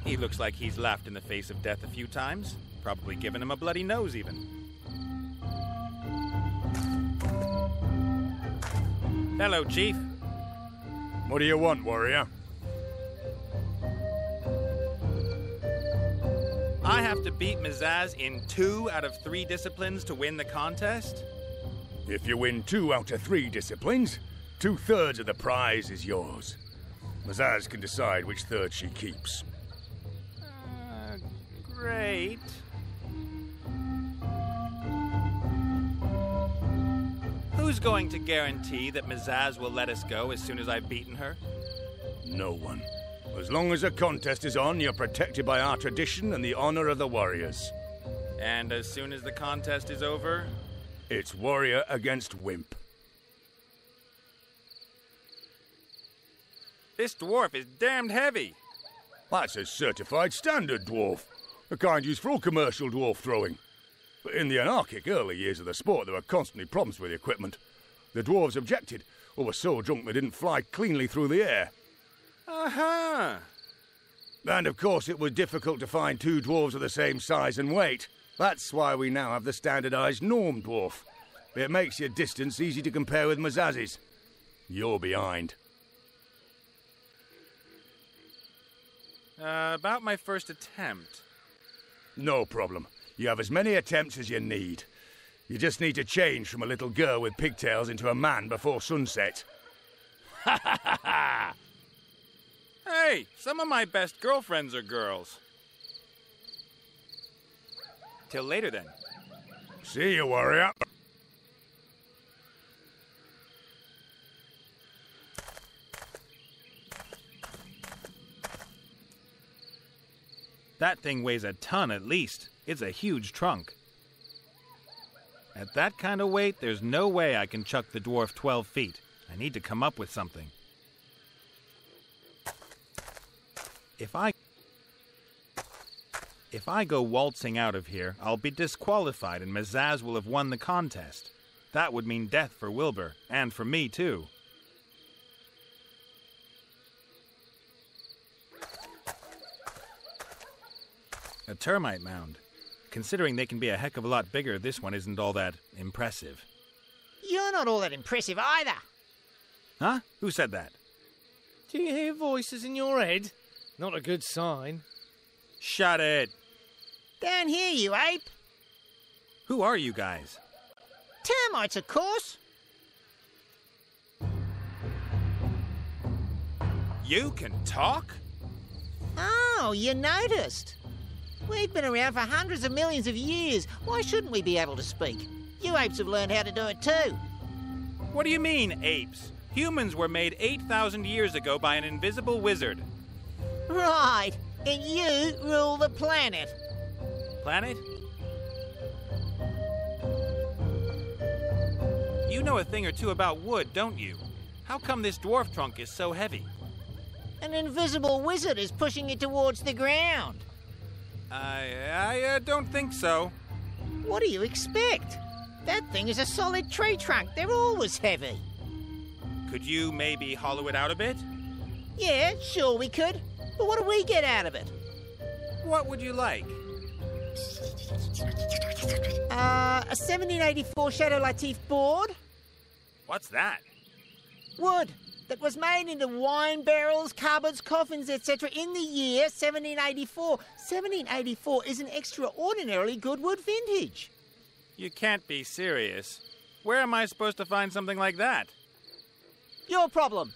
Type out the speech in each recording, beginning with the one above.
He looks like he's laughed in the face of death a few times. Probably given him a bloody nose, even. Hello, Chief. What do you want, warrior? I have to beat Mizaz in 2 out of 3 disciplines to win the contest? If you win 2 out of 3 disciplines, 2/3 of the prize is yours. Mazaz can decide which third she keeps. Great. Who's going to guarantee that Mizaz will let us go as soon as I've beaten her? No one. As long as a contest is on, you're protected by our tradition and the honor of the warriors. And as soon as the contest is over? It's warrior against wimp. This dwarf is damned heavy. That's a certified standard dwarf. The kind used for all commercial dwarf throwing. But in the anarchic early years of the sport, there were constantly problems with the equipment. The dwarves objected, or were so drunk they didn't fly cleanly through the air. Uh-huh. And of course it was difficult to find 2 dwarves of the same size and weight. That's why we now have the standardized norm dwarf. It makes your distance easy to compare with Mazaz's. You're behind. About my first attempt. No problem. You have as many attempts as you need. You just need to change from a little girl with pigtails into a man before sunset. Ha ha ha ha! Hey, some of my best girlfriends are girls. Till later, then. See you, warrior. That thing weighs a ton at least. It's a huge trunk. At that kind of weight, there's no way I can chuck the dwarf 12 feet. I need to come up with something. If I go waltzing out of here, I'll be disqualified and Mizaz will have won the contest. That would mean death for Wilbur, and for me too. A termite mound. Considering they can be a heck of a lot bigger, this one isn't all that impressive. You're not all that impressive either. Huh? Who said that? Do you hear voices in your head? Not a good sign. Shut it! Down here, you ape. Who are you guys? Termites, of course. You can talk? Oh, you noticed. We've been around for hundreds of millions of years. Why shouldn't we be able to speak? You apes have learned how to do it too. What do you mean, apes? Humans were made 8,000 years ago by an invisible wizard. Right, and you rule the planet. Planet? You know a thing or two about wood, don't you? How come this dwarf trunk is so heavy? An invisible wizard is pushing it towards the ground. I don't think so. What do you expect? That thing is a solid tree trunk. They're always heavy. Could you maybe hollow it out a bit? Yeah, sure we could. But what do we get out of it? What would you like? A 1784 Shadow Latif board. What's that? Wood that was made into wine barrels, cupboards, coffins, etc. in the year 1784. 1784 is an extraordinarily good wood vintage. You can't be serious. Where am I supposed to find something like that? Your problem.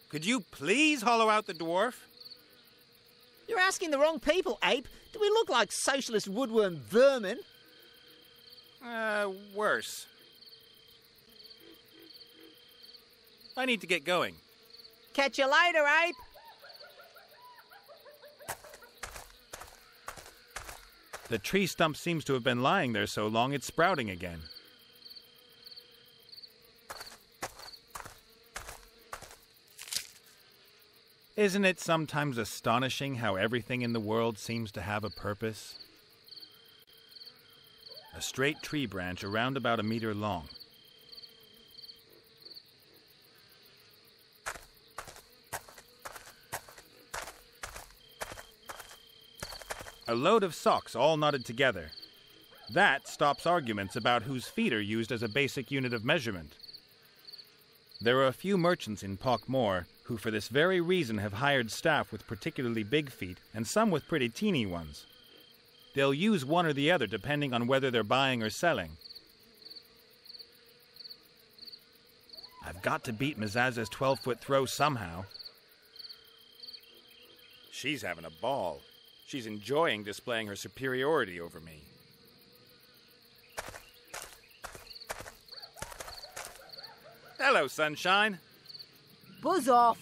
Could you please hollow out the dwarf? You're asking the wrong people, ape. Do we look like socialist woodworm vermin? Worse. I need to get going. Catch you later, ape. The tree stump seems to have been lying there so long it's sprouting again. Isn't it sometimes astonishing how everything in the world seems to have a purpose? A straight tree branch around about 1 meter long. A load of socks all knotted together. That stops arguments about whose feet are used as a basic unit of measurement. There are a few merchants in Pockmore who for this very reason have hired staff with particularly big feet and some with pretty teeny ones. They'll use one or the other depending on whether they're buying or selling. I've got to beat Mazaz's 12-foot throw somehow. She's having a ball. She's enjoying displaying her superiority over me. Hello, sunshine. Buzz off.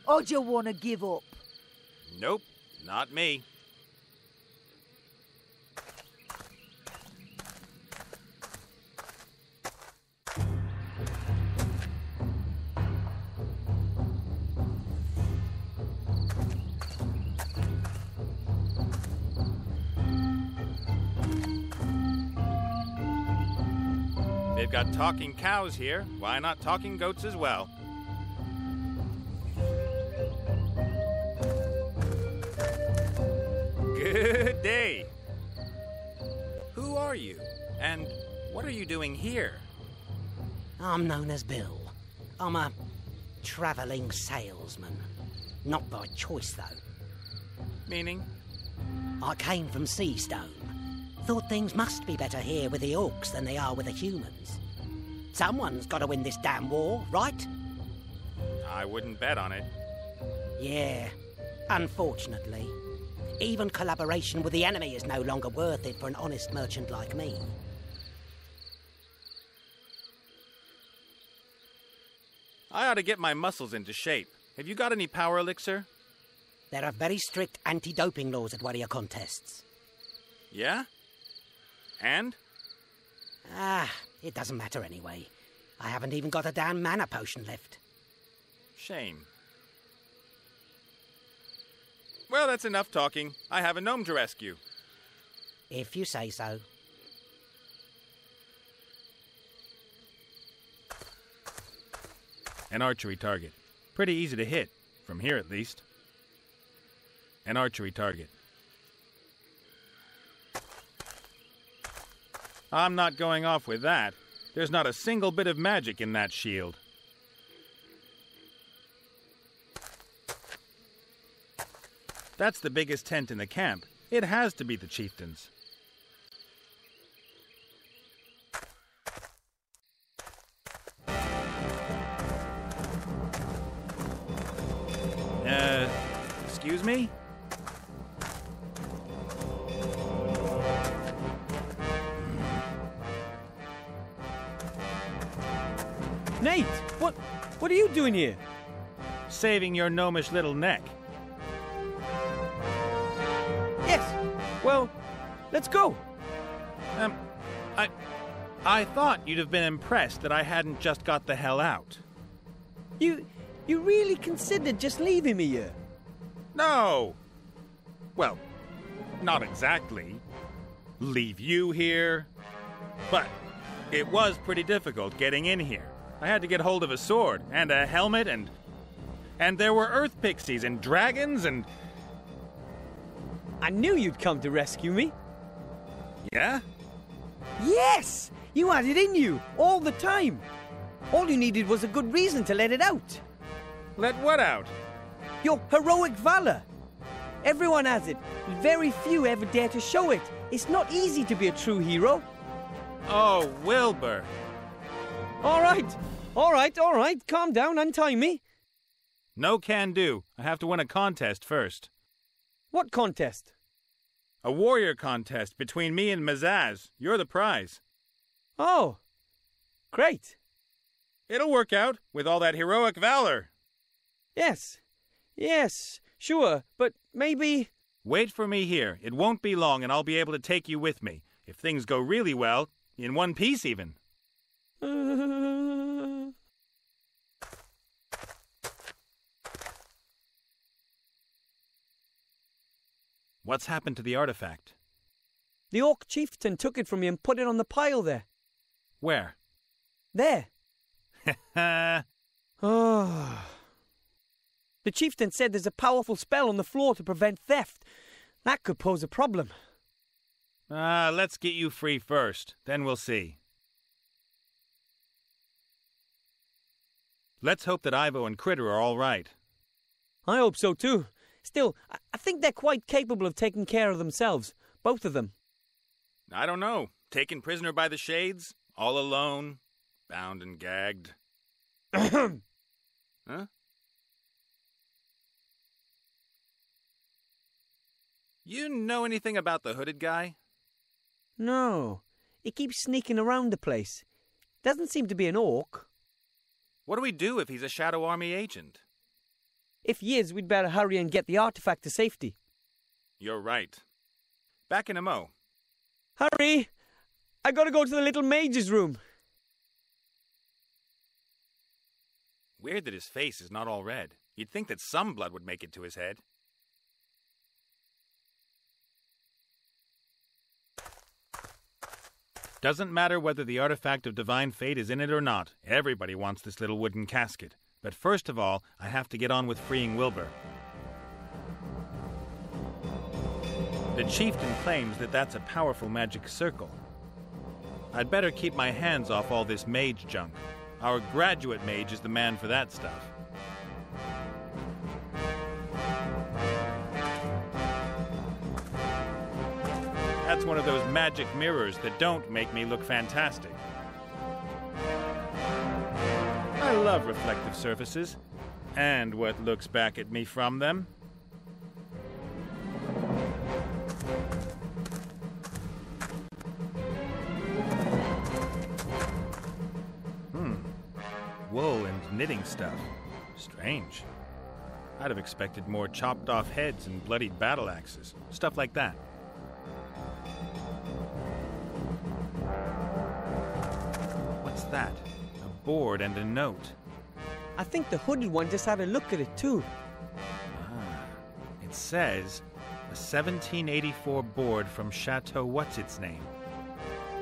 Or do you want to give up? Nope, not me. They've got talking cows here. Why not talking goats as well? Good day. Who are you? And what are you doing here? I'm known as Bill. I'm a travelling salesman. Not by choice, though. Meaning? I came from Seastone. Thought things must be better here with the orcs than they are with the humans. Someone's got to win this damn war, right? I wouldn't bet on it. Yeah, unfortunately. Even collaboration with the enemy is no longer worth it for an honest merchant like me. I ought to get my muscles into shape. Have you got any power elixir? There are very strict anti-doping laws at warrior contests. Yeah? And? It doesn't matter anyway. I haven't even got a damn mana potion left. Shame. Well, that's enough talking. I have a gnome to rescue. If you say so. An archery target. Pretty easy to hit, from here at least. An archery target. I'm not going off with that. There's not a single bit of magic in that shield. That's the biggest tent in the camp. It has to be the chieftain's. Excuse me? Nate, what are you doing here? Saving your gnomish little neck. Yes. Well, let's go. I thought you'd have been impressed that I hadn't just got the hell out. You really considered just leaving me here? No! Well, not exactly. Leave you here. But it was pretty difficult getting in here. I had to get hold of a sword and a helmet and there were earth pixies and dragons and... I knew you'd come to rescue me. Yeah? Yes! You had it in you, all the time. All you needed was a good reason to let it out. Let what out? Your heroic valor. Everyone has it. Very few ever dare to show it. It's not easy to be a true hero. Oh, Wilbur. All right. Calm down, untie me. No can do. I have to win a contest first. What contest? A warrior contest between me and Mazaz. You're the prize. Oh, great. It'll work out with all that heroic valor. Yes, sure, but maybe... Wait for me here. It won't be long and I'll be able to take you with me. If things go really well, in one piece even. What's happened to the artifact? The orc chieftain took it from me and put it on the pile there. Where? There. Oh. The chieftain said there's a powerful spell on the floor to prevent theft. That could pose a problem. Let's get you free first, then we'll see. Let's hope that Ivo and Critter are all right. I hope so too. Still, I think they're quite capable of taking care of themselves, both of them. I don't know. Taken prisoner by the Shades? All alone? Bound and gagged? Huh? You know anything about the hooded guy? No. He keeps sneaking around the place. Doesn't seem to be an orc. What do we do if he's a Shadow Army agent? If he is, we'd better hurry and get the artifact to safety. You're right. Back in a mo. Hurry! I gotta go to the little mage's room. Weird that his face is not all red. You'd think that some blood would make it to his head. Doesn't matter whether the artifact of divine fate is in it or not. Everybody wants this little wooden casket. But first of all, I have to get on with freeing Wilbur. The chieftain claims that that's a powerful magic circle. I'd better keep my hands off all this mage junk. Our graduate mage is the man for that stuff. That's one of those magic mirrors that don't make me look fantastic. I love reflective surfaces, and what looks back at me from them. Wool and knitting stuff. Strange. I'd have expected more chopped off heads and bloodied battle axes. Stuff like that. What's that? A board and a note. I think the hooded one just had a look at it too. It says, a 1784 board from Chateau What's-Its-Name.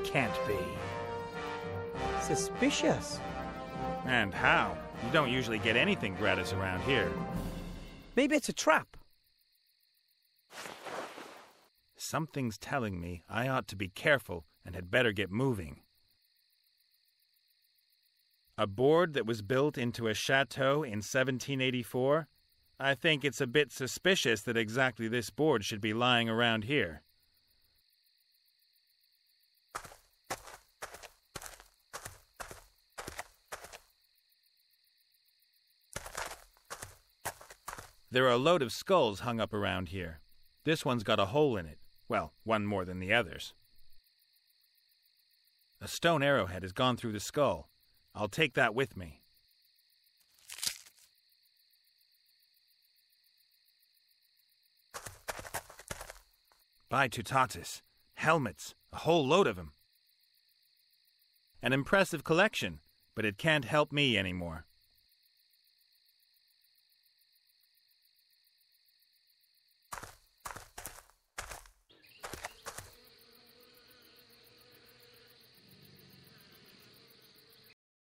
Can't be. Suspicious. And how? You don't usually get anything gratis around here. Maybe it's a trap. Something's telling me I ought to be careful and had better get moving. A board that was built into a chateau in 1784? I think it's a bit suspicious that exactly this board should be lying around here. There are a load of skulls hung up around here. This one's got a hole in it. Well, one more than the others. A stone arrowhead has gone through the skull. I'll take that with me. By Tutatis. Helmets. A whole load of them. An impressive collection, but it can't help me anymore.